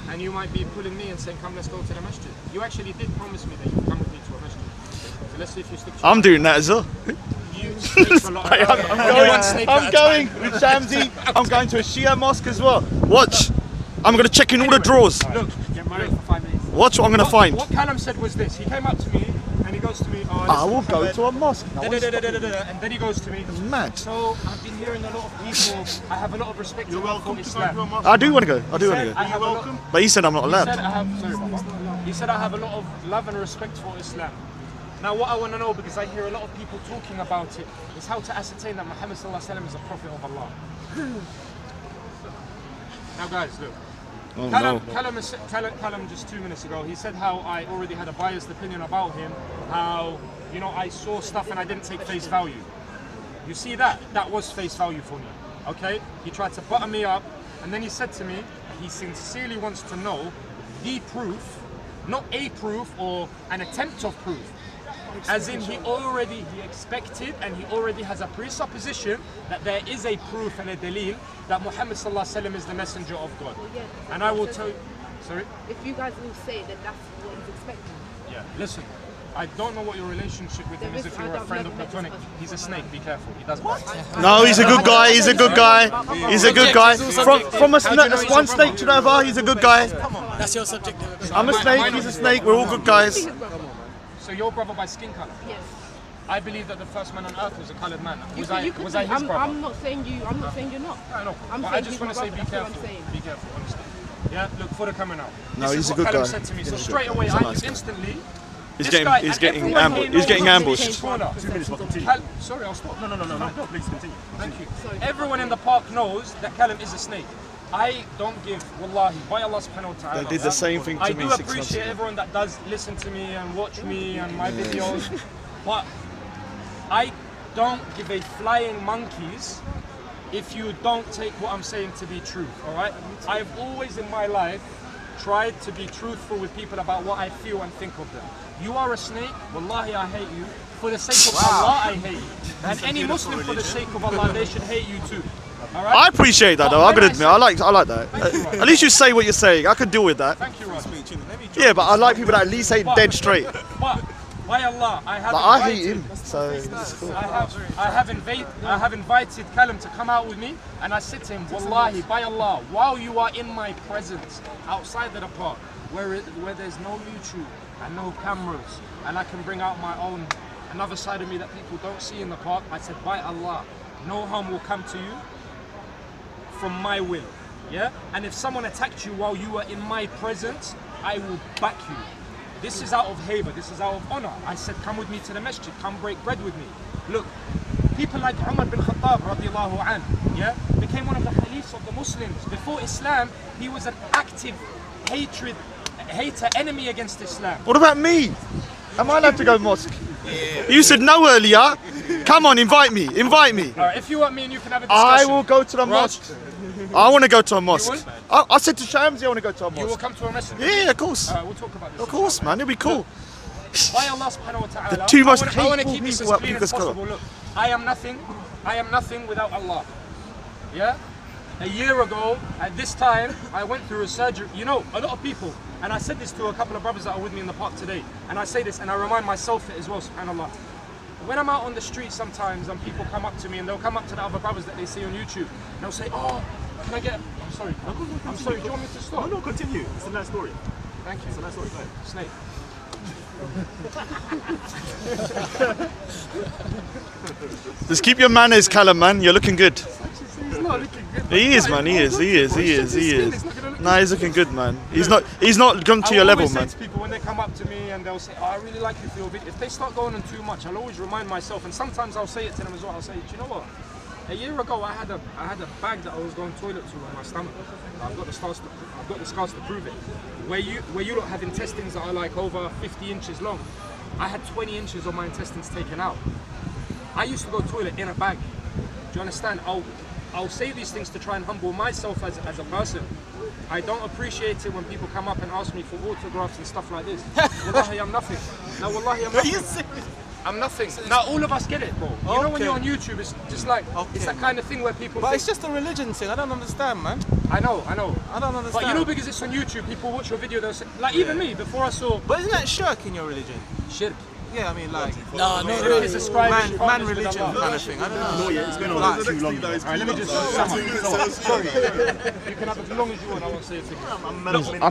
And you might be pulling me and saying, come, let's go to the masjid. You actually did promise me that you'd come with me to a masjid. So let's see if you stick to I'm doing that as well. You snakes a lot. I'm going with Shamsi. I'm going to a Shia mosque as well. Watch. I'm going to check in all the drawers. Look, get married for 5 minutes. Watch what I'm going to find. What Kalam said was this. He came up to me and he goes to me, oh, I will go to a mosque. No one's stopping me. and then he goes to me, Mad. so I've been hearing a lot of people, I have a lot of respect for Islam. I do want to go. I do want to I go. have a lot, But he said I'm not he said allowed. I have, sorry, Baba. He said I have a lot of love and respect for Islam. Now what I want to know, because I hear a lot of people talking about it, is how to ascertain that Muhammad sallallahu alaihi wasallam is a prophet of Allah. Now guys, look. Oh, no. Kalam just 2 minutes ago, he said how I already had a biased opinion about him, how, I saw stuff and I didn't take face value. You see that? That was face value for me, okay? He tried to butter me up, and then he said to me, he sincerely wants to know the proof, not a proof or an attempt of proof. As in he expected and he already has a presupposition that there is a proof and a dalil that Muhammad sallallahu alaihi wasallam is the messenger of God. Yeah, And I will tell you, sorry? if you guys all say that that's what he's expecting. Yeah. Listen, I don't know what your relationship with him is, if you're a friend or platonic. He's a snake, be careful. He does bite. No, he's a good guy. He's a good guy. He's a good guy. From one snake to another, he's a good guy. That's your subject. I'm a snake. He's a snake. We're all good guys. So your brother by skin color? Yes. I believe that the first man on earth was a coloured man. Was I his I'm brother? not saying you. I'm not saying you're not. I know. I'm But saying I just he's want to my say, be brother, that's careful. what I'm saying. Be careful, honestly. Yeah, look for the camera now. No, This he's is a what good Kalam guy. said to me. He's So a good straight guy. away, He's a I nice knew guy. instantly. He's this getting guy, he's and getting everyone ambushed. here He's getting knows ambushed. corner. 2 minutes, but continue. Sorry, I'll stop. No, please continue. Thank you. Everyone in the park knows that Kalam is a snake. I don't give, wallahi, by Allah subhanahu wa ta'ala. They did the same thing to I me do 6 months appreciate ago. everyone that does listen to me and watch me and my videos, but I don't give a flying monkeys if you don't take what I'm saying to be truth, alright? I've always in my life tried to be truthful with people about what I feel and think of them. You are a snake, wallahi I hate you. For the sake of Allah, I hate you. And any Muslim, for the sake of Allah, they should hate you too. Alright? I appreciate that though. I gotta admit, I like that. At least you say what you're saying. I can deal with that. Thank you, Rod. Yeah, but I like people that at least say dead straight. But by Allah, I have But I invited, hate him, so it's cool. I have invited Kalam to come out with me, and I said to him, wallahi, by Allah, while you are in my presence outside of the park, where there's no YouTube and no cameras, and I can bring out my own another side of me that people don't see in the park, I said, by Allah, no harm will come to you from my will. Yeah? And if someone attacked you while you were in my presence, I will back you. This is out of haiba, this is out of honor. I said, come with me to the masjid, come break bread with me. Look, people like Umar bin Khattab radiallahu anh, yeah, became one of the caliphs of the Muslims. Before Islam, he was an active hater, enemy against Islam. What about me? Am I allowed to go mosque? You said no earlier. Come on, invite me. Invite me. Alright, if you want me and you can have a discussion. I will go to the mosque. I want to go to a mosque. I said to Shamsi I want to go to a mosque. You will come to a masjid? Yeah, of course. Alright, we'll talk about this. Of course, man. It'll be cool. By Allah subhanahu wa ta'ala, The two most I want to hateful keep this as people clean at as People's Colour. possible. Look, I am nothing without Allah. Yeah? A year ago, at this time, I went through a surgery. You know, a lot of people, and I said this to a couple of brothers that are with me in the park today, and I say this and I remind myself it as well, subhanAllah. When I'm out on the street sometimes and people come up to me and they'll come up to the other brothers that they see on YouTube and they'll say, oh, can I get, I'm sorry, do you want me to stop? No, continue. It's a nice story. Thank you. It's a nice story. Go ahead. Snake. Just keep your manners, Kalam, man. You're looking good. He's not looking good. He is, man. He is. Nah, he's looking good, man. He's not gone to your I level, always man. say to people when they come up to me and they'll say, oh, I really like you for your video. If they start going on too much, I'll always remind myself, and sometimes I'll say it to them as well. I'll say, do you know what? A year ago, I had a bag that I was going toilet to on my stomach. I've got the scars to prove it. Where you lot have intestines that are like over 50 inches long, I had 20 inches of my intestines taken out. I used to go toilet in a bag. Do you understand? I'll say these things to try and humble myself as a person. I don't appreciate it when people come up and ask me for autographs and stuff like this. Wallahi, I'm nothing. No, wallahi, I'm nothing. I'm nothing. Now all of us get it, bro. You know when you're on YouTube, it's just like, it's that kind of thing where people But think, it's just a religion thing. I don't understand, man. I know. I don't understand. But you know, because it's on YouTube, people watch your video, they'll say, like even me, before I saw But isn't that shirk in your religion? shirk. Yeah, I mean, like, No, not Shirk really. is ascribing man partners with religion Allah. kind of thing. I don't know. No, yeah, it's been on too long. Alright, let me just sum up. Sorry. You can have as long as you want, I won't say it again.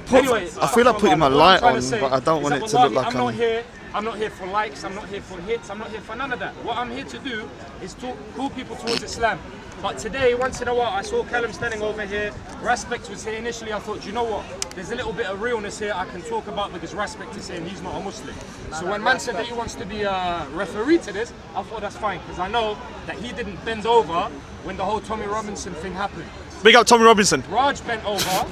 I feel like putting my light on, but I don't want it to look like I'm not here for likes, I'm not here for hits, I'm not here for none of that. What I'm here to do is call people towards Islam. But today, once in a while, I saw Kalam standing over here. Respect was here. Initially, I thought, you know what? There's a little bit of realness here I can talk about because Respect is here and he's not a Muslim. So when man said that he wants to be a referee to this, I thought that's fine because I know that he didn't bend over when the whole Tommy Robinson thing happened. Big up Tommy Robinson. Raj bent over.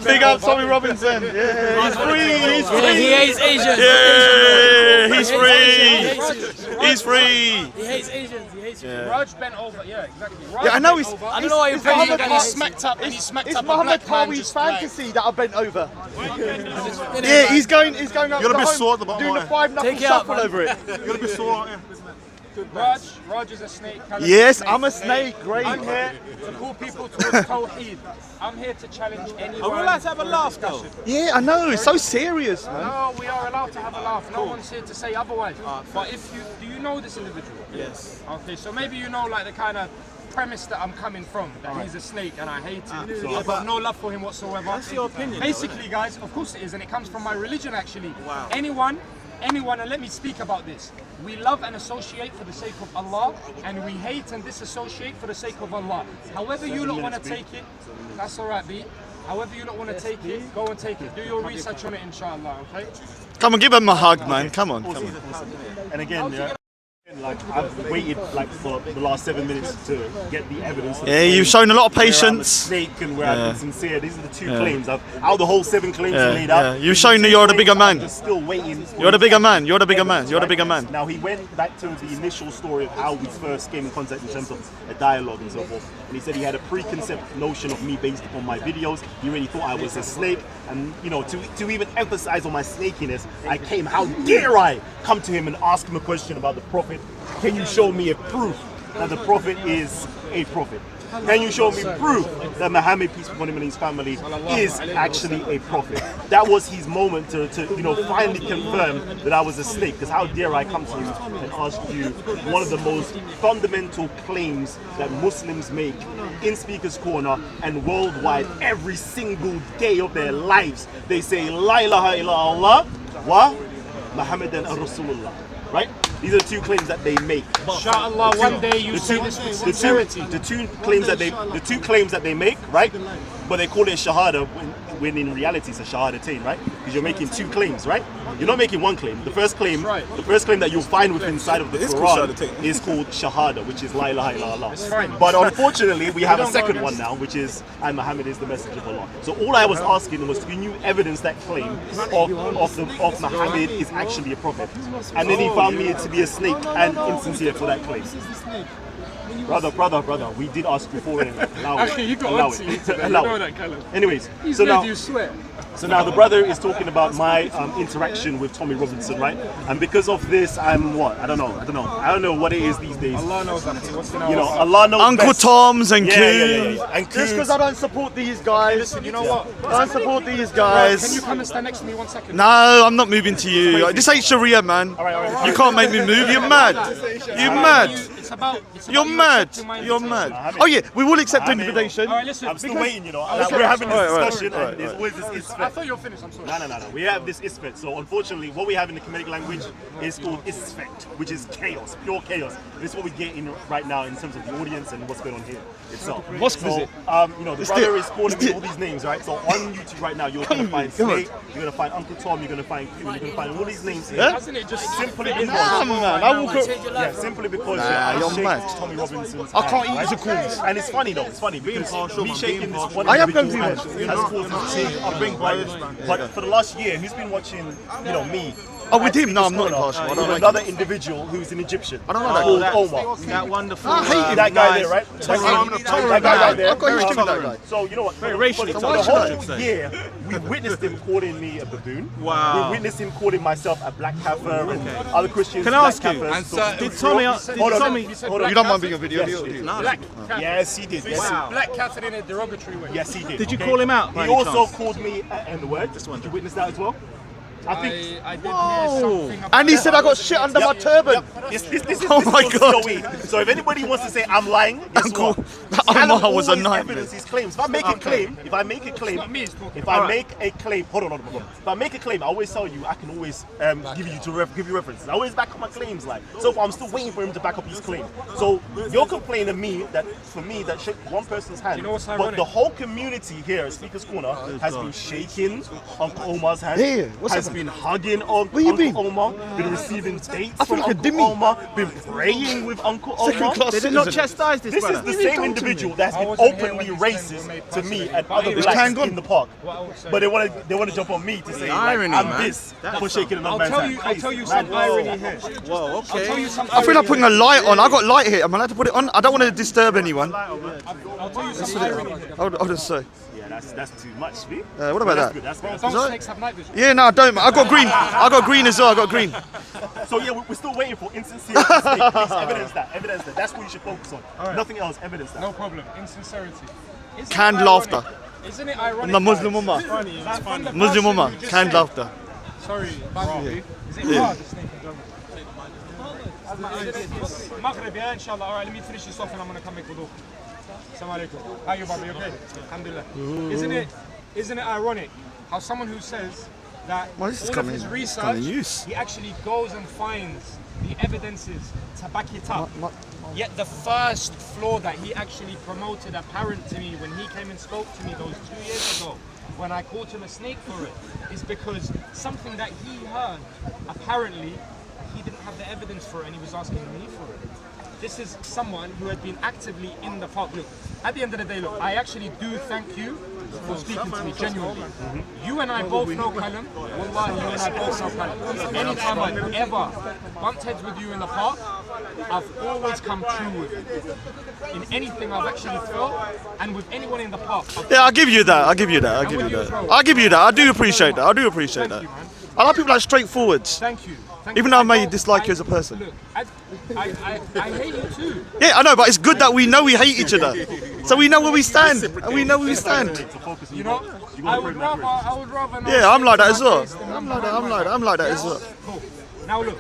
Big up Tommy Robinson. Yeah, he's free. He's free. He hates Asians. Yeah, he's free. He's free. He hates Asians. He hates Raj bent over. Yeah, exactly. Raj Yeah, I know bent he's. over. I don't know why you're praising And he guys. smacked up. And he smacked It's up a Muhamed black man Taweed's just like. fantasy that I bent over. Yeah, he's going up You're a bit home, sore at the bottom, doing the aren't 5 knuckle Take it out, shuffle man. over it. You're a bit sore, aren't you? Raj is a snake. Kalam Yes, is I'm a snake. Great. I'm here to call people towards Tawheed. I'm here to challenge anyone. Are we allowed to have a laugh though? Yeah, I know. It's so serious, man. No, we are allowed to have a laugh. No one's here to say otherwise. But if you do, you know this individual? Yes. Okay, so maybe you know like the kind of premise that I'm coming from, that he's a snake and I hate him. So I've got no love for him whatsoever. That's your opinion. Basically, guys, of course it is, and it comes from my religion actually. Wow. Anyone, and let me speak about this. We love and associate for the sake of Allah, and we hate and disassociate for the sake of Allah. However you don't want to take it, that's alright, B. However you don't want to take it, go and take it. Do your research on it, inshallah, okay? Come on, give him a hug, man. Come on. And again, yeah, like I've waited like for the last 7 minutes to get the evidence. Yeah, you've shown a lot of where I'm a patience. snake and where I've been sincere. These are the two claims. Out of the whole 7 claims he laid out. You've shown that you're the bigger man. I'm just still waiting. You're the bigger man. You're the bigger man. You're the bigger man. Now he went back to the initial story of how we first came in contact in terms of a dialogue and so forth. And he said he had a preconceived notion of me based upon my videos. He really thought I was a snake. And you know, to even emphasize on my snakiness, I came. How dare I come to him and ask him a question about the Prophet? Can you show me a proof that the Prophet is a prophet? Can you show me proof that Muhammad, peace be upon him and his family, is actually a prophet? That was his moment to you know, finally confirm that I was a snake. Because how dare I come to you and ask you one of the most fundamental claims that Muslims make in Speaker's Corner and worldwide every single day of their lives. They say, La ilaha illallah wa Muhammadan Rasulullah. Right? These are the 2 claims that they make. Inshallah, one day you say this with sincerity. The two claims that they make, right? But they call it shahada when in reality it's a shahadatain, right? Because you're making 2 claims, right? You're not making 1 claim. The first claim that you'll find within inside of the Quran is called shahada, which is la ilaha illallah. But unfortunately, we have a second one now, which is and Muhammad is the messenger of Allah. So all I was asking was, can you evidence that claim of Muhammad is actually a prophet? And then he found me to be a snake and insincere for that claim. Brother, we did ask before and allow it. Anyways, so now the brother is talking about my interaction with Tommy Robinson, right? And because of this, I'm what? I don't know what it is these days. Allah knows that. You know, Allah knows Uncle best. Tom's and Yeah. And just because I don't support these guys. Listen, you know what? I don't support these guys. Can you come and stand next to me 1 second? No, I'm not moving to you. This ain't Sharia, man. You can't make me move. You're mad. You're mad. You're mad. You're mad. Oh yeah, we will accept the invitation. Alright, listen. I'm still waiting, you know. We're having this discussion and there's always this isfet. I thought you were finished, I'm sorry. No. We have this isfet. So unfortunately, what we have in the Kemetic language is called isfet, which is chaos, pure chaos. This is what we get in right now in terms of the audience and what's going on here itself. Mosque visit. You know, the brother is calling me all these names, right? So on YouTube right now, you're going to find Snake, you're going to find Uncle Tom, you're going to find Q, you're going to find all these names here. Hasn't it just Simply because, I will yeah, simply because I you're shake mad. Tommy Robinson's I can't hand, eat the corns. And it's funny though, it's funny because me shaking this one I am individual's going hand to has caused me to bring But for the last year, who's been watching, you know, me? Oh, with him? No, I'm not impartial. I don't With like another individual who's an Egyptian. I don't know that called Omar. That wonderful. I hate him. That guy there, right? That guy right there. I've got history with that guy. So you know what? Very racially For the touched, I should whole say. year, we witnessed him calling me a baboon. Wow. We witnessed him calling myself a black kafir and other Christians. Can I ask you, black kafirs. did Tommy? Hold on. You don't mind being a video? Yes, do you? Black cat. Yes, he did. Yes, Wow. Black cat in a derogatory way. yes, he did. Did you Okay? call him out? by He any also chance? called me an N-word. Did you witness that as well? I think. I did hear something about And he said I got shit under my turban. This is Oh my what's God. so, so if anybody wants to say I'm lying, guess Uncle, what? that Callum Omar was a always nightmare. evidence his claims. If I make a claim, hold on. If I make a claim, I always tell you I can always give you references. I always back up my claims, like. So far, I'm still waiting for him to back up his claim. So you're complaining to me that shook one person's hand, You know what's but ironic? the whole community here at Speaker's Corner has been shaking Uncle Omar's hand, Yeah, what's has happening? been hugging Where you Uncle been? Omar, been receiving dates I from feel like a Uncle dimmy. Omar, been praying with Uncle Second Omar. class They did not citizen. chastise this This is brother. the same individual that's been wasn't here openly when these racist claims to were me made and publicly. other Is blacks Tangon? in the park. What I would say. But they want to jump on me to say like, irony, I'm man. this for shaking another I'll man's tell hand. you. I'll tell you Man, some irony here. Whoa, I'll okay. tell you some. I feel like putting a light on. I got light here. Am I allowed to put it on? I don't want to disturb anyone. I'll tell you some irony here. I'll just say. Yeah, That's too much, me. What about that? Good. That's good. Don't snakes have night vision? Yeah, no, I don't. I got green. I got green as well. I got green. So yeah, we're still waiting for insincerity. Please evidence that. Evidence that. That's what you should focus on. Right. Nothing else. Evidence that. No problem. Insincerity. Isn't Canned it ironic- laughter. Isn't it ironic? The Muslim guys, Ummah. that from the Muslim person Ummah. who just Canned said- laughter. Sorry, Bobby. Is it hard, the snake in German? Maghrib, yeah, inshallah. Alright, let me finish this off and I'm going to come make wudu. Assalamu alaikum. How are you, Bobby? Okay? Alhamdulillah. Isn't it ironic how someone who says that Well, this is all of coming- his it's research, coming use. he actually goes and finds the evidences to back it up. Yet the first flaw that he actually promoted apparent to me when he came and spoke to me those 2 years ago, when I called him a snake for it, is because something that he heard, apparently, he didn't have the evidence for it and he was asking me for it. This is someone who had been actively in the park. Look, at the end of the day, look, I actually do thank you for speaking to me, genuinely. You and I both know Kalam. Wallahi, you and I both know Kalam. Anytime I've ever bumped heads with you in the park, I've always come true with you. In anything I've actually felt, and with anyone in the park. Yeah, I'll give you that. I'll give you that. I'll give you that. I'll give you that. I do appreciate that. I do appreciate that. I like people like straightforwards. Thank you. Even though I may dislike you as a person. Look, I hate you too. Yeah, I know, but it's good that we know we hate each other. So we know where we stand. And we know where we stand. You know, I would rather know. Yeah, I'm like that as well. face than I'm like that as well. Cool. Now look,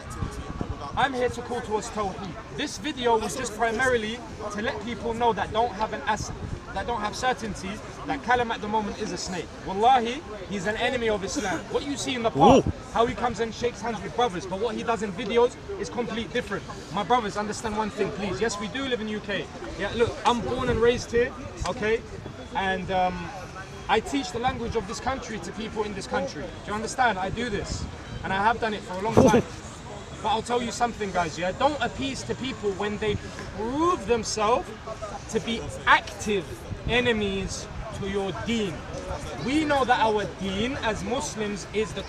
I'm here to call towards Tawheed. This video was just primarily to let people know that don't have certainty that Kalam at the moment is a snake. Wallahi, he's an enemy of Islam. What you see in the park, how he comes and shakes hands with brothers, but what he does in videos is completely different. My brothers, understand one thing, please. Yes, we do live in UK. Yeah, look, I'm born and raised here, okay? And I teach the language of this country to people in this country. Do you understand? I do this, and I have done it for a long time. But I'll tell you something, guys, yeah? Don't appease to people when they prove themselves to be active enemies to your deen. We know that our deen as Muslims is that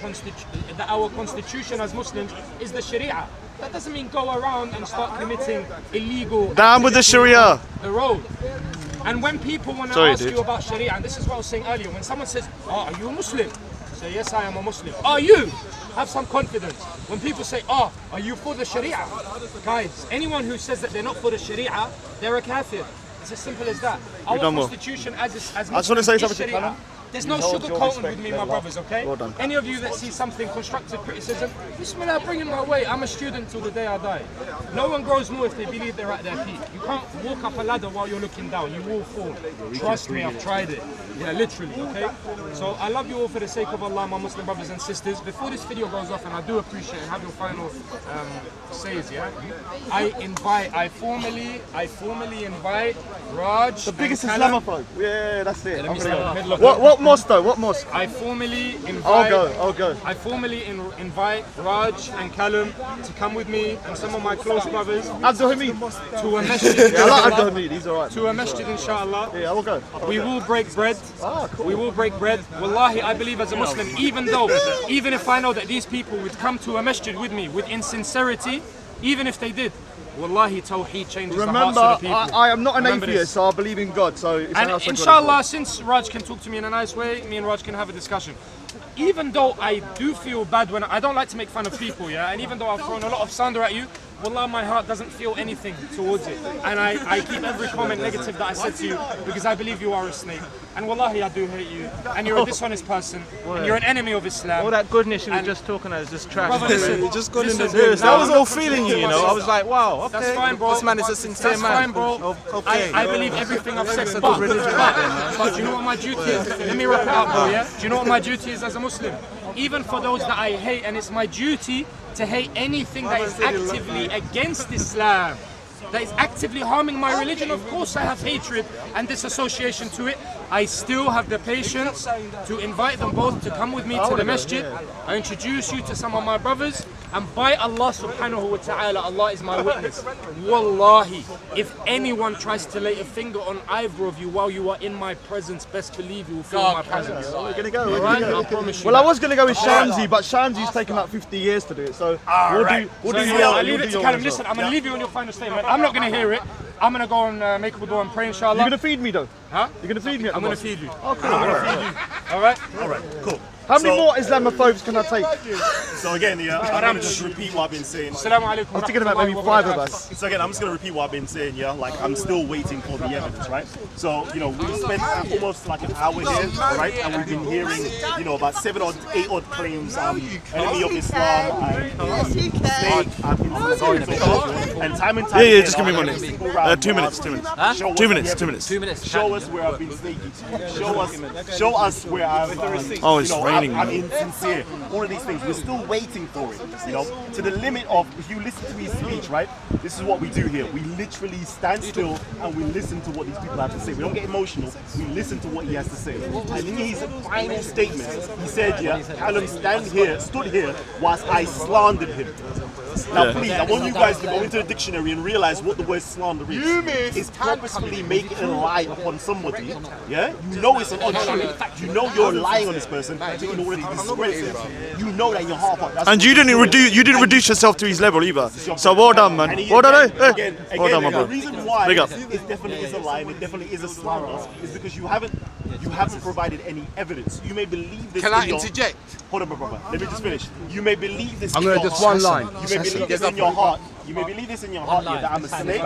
our constitution as Muslims is the Sharia. That doesn't mean go around and start committing illegal Down with the activity Sharia. on the road. And when people want to ask you about Sharia, and this is what I was saying earlier, when someone says, "Oh, are you a Muslim?" Say, "Yes, I am a Muslim." Are you? Have some confidence. When people say, "Oh, are you for the Sharia?" Guys, anyone who says that they're not for the Sharia, they're a kafir. It's as simple as that. Our done well. constitution as I just want to say something to Kalam. There's no sugarcoating with me, my brothers, okay? Well done. Any of you that see something constructive criticism, Bismillah, bring it my way. I'm a student till the day I die. No one grows more if they believe they're at their peak. You can't walk up a ladder while you're looking down. You will fall. Trust me, I've tried it. Yeah, literally, okay? So I love you all for the sake of Allah, my Muslim brothers and sisters. Before this video goes off, and I do appreciate and have your final says, yeah? I formally invite Raj. The biggest and Kalam. Islamophobe. Yeah, that's it. Let me start middle of What mosque though? What mosque? I formally invite. I'll go. I formally invite Raj and Kalam to come with me and some of my close brothers Abdul Hamid. to a masjid. Yeah, I like Abdul Hamid. He's alright. To a masjid, inshallah. Yeah, I will go. We will break bread. Cool. We will break bread. Wallahi, I believe as a Muslim, even if I know that these people would come to a masjid with me with insincerity, even if they did, Wallahi, Tawheed changes the hearts Remember, of the people. I am not an Remember atheist, this. so I believe in God. So it's And an outside God. inshallah, since Raj can talk to me in a nice way, me and Raj can have a discussion. Even though I do feel bad when I don't like to make fun of people, yeah, and even though I've thrown a lot of slander at you, wallah, my heart doesn't feel anything towards it. And I keep every comment negative that I said to you because I believe you are a snake. And wallahi, I do hate you. And you're a dishonest person. And you're an enemy of Islam. All that goodness you were just talking about is just trash. Brother, listen, just got in the listen, news. now I was I'm all not feeling you, controlling you know. I myself. was like, wow, okay. That's fine, bro. This man is a sincere That's man. fine, bro. Okay. I believe everything I've said. It's a good religion out there, man. But do you know what my duty is? Let me wrap it up, bro, yeah? Do you know what my duty is as a Muslim? Even for those that I hate, and it's my duty to hate anything that is actively against Islam, that is actively harming my religion. Of course I have hatred and disassociation to it. I still have the patience to invite them both to come with me to the masjid. I introduce you to some of my brothers, and by Allah subhanahu wa ta'ala, Allah is my witness. Wallahi, if anyone tries to lay a finger on either of you while you are in my presence, best believe you will feel my presence. We're gonna go. Alright, I promise you. Well, I was gonna go with Shamsi, but Shamsi's taken like 50 years to do it, so we'll do So your. I'll leave it to Kalam. Listen, I'm going to leave you on your final statement. I'm not going to hear it. I'm gonna go and make a wudu and pray, inshallah. You're gonna feed me though? Huh? You're gonna feed me? I'm gonna feed you. Okay. I'm gonna feed you. All right? All right, cool. How many more Islamophobes can I take? So again, yeah, I'm gonna just repeat what I've been saying. Assalamu alaikum. I'm thinking about maybe 5 of us. So again, I'm just gonna repeat what I've been saying, yeah? Like, I'm still waiting for the evidence, right? So, you know, we spent almost like an hour here, right? And we've been hearing, you know, about 7 or 8 odd claims, enemy of Islam, state, and time and time Yeah, again, just give me I'll 1 every minute. single round, 2 minutes, I'll 2 minutes. Huh? show us 2 the minutes, 2 evidence. minutes. 2 minutes. Show us where I've been snaky to you. Show us where I've Oh, it's raining, I'm man. insincere. All of these things, we're still waiting for it, you know, to the limit of, if you listen to his speech, right, this is what we do here. We literally stand still and we listen to what these people have to say. We don't get emotional, we listen to what he has to say. And in his final statement, he said, yeah, Kalam stood here whilst I slandered him. Now please, I want you guys to go into the dictionary and realize what the word slander is. It's purposefully making a lie upon somebody, yeah? You know it's an untruth. You know you're lying on this person in order to discredit him. You know that you're half-hearted. And you didn't reduce yourself to his level either. So well done, man. Well done, eh? Again, Well done, my the bro. reason why Big up. it definitely is a lie and it definitely is a slander is because you haven't provided any evidence. You may believe this. Can I interject? Hold on, my brother. Let me just finish. You may believe this. I'm in gonna your just heart. one line. You may believe this in your heart. You may believe this in your heart, yeah, that I'm a snake.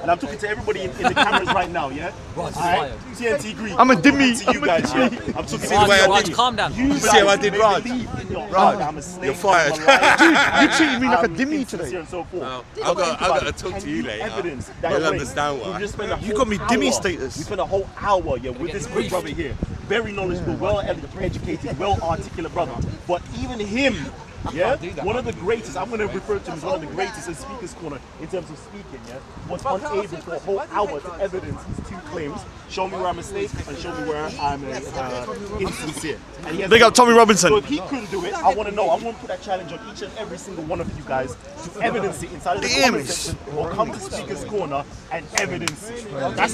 And I'm talking to everybody in the cameras right now, yeah? Alright? TNT Green. I'm a dimmy. To you guys, yeah? I'm talking to the way I Raj, did. calm down. You guys See how I did, may Raj? believe in your heart that I'm a snake. You're fired. I'm a liar, Dude, you treated me like a I'm dimmy insincere today. and so forth. I've got to talk to you Any later. evidence that You'll brings- understand why. We've just spent a You whole got me dimmy hour- status. We spent a whole hour, yeah, with this good brother here. Very knowledgeable, well-educated, well-articulate brother. But even him, yeah, one of the greatest, I'm going to refer to him as one of the greatest in Speaker's Corner in terms of speaking, yeah, was unable for a whole hour to evidence his 2 claims. Show me where I'm a snake and show me where I'm insincere. And he has Big up Tommy Robinson. So if he couldn't do it, I want to know. I want to put that challenge on each and every single one of you guys to evidence it inside of the comment section or come to Speaker's Corner and evidence it. That's